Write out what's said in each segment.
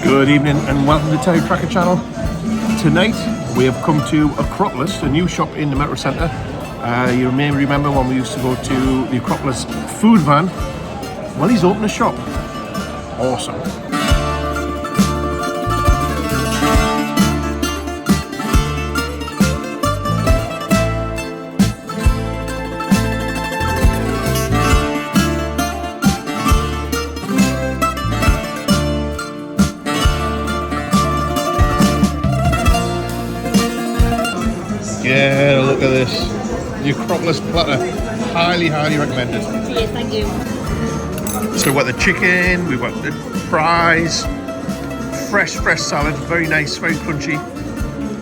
Good evening and welcome to TerryTracker channel. Tonight we have come to Acropolis, a new shop in the Metro Centre. You may remember when we used to go to the Acropolis food van. Well, he's opened a shop. Awesome. Yeah, look at this. The Acropolis platter. Highly recommended. Yes, thank you. So we've got the chicken, we've got the fries, fresh salad, very nice, very crunchy.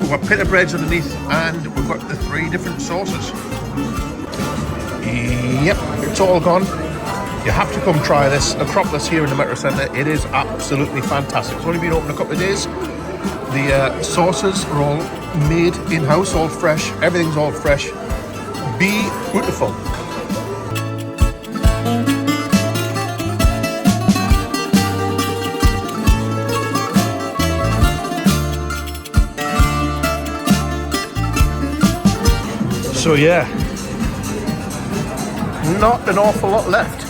We've got pita breads underneath and we've got the 3 different sauces. Yep, it's all gone. You have to come try this. Acropolis here in the Metro Centre. It is absolutely fantastic. It's only been open a couple of days. The sauces are all made in-house, all fresh. Everything's all fresh. Beautiful. So yeah, not an awful lot left.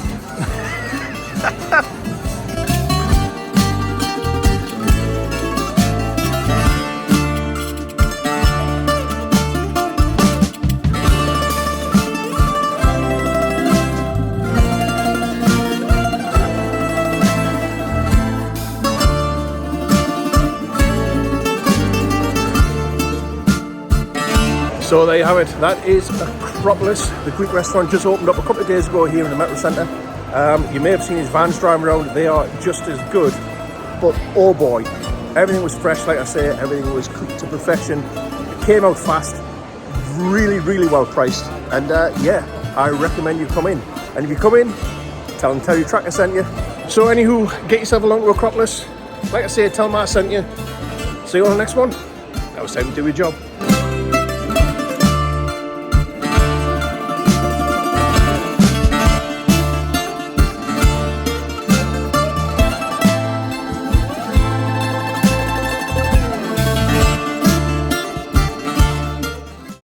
So there you have it. That is Acropolis. The Greek restaurant just opened up a couple of days ago here in the Metro Centre. You may have seen his vans driving around. They are just as good. But oh boy, everything was fresh, like I say. Everything was cooked to perfection. It came out fast. Really well priced. And yeah, I recommend you come in. And if you come in, tell them TerryTracker sent you. So anywho, get yourself along to Acropolis. Like I say, tell them I sent you. See you on the next one. Now it's time to do your job.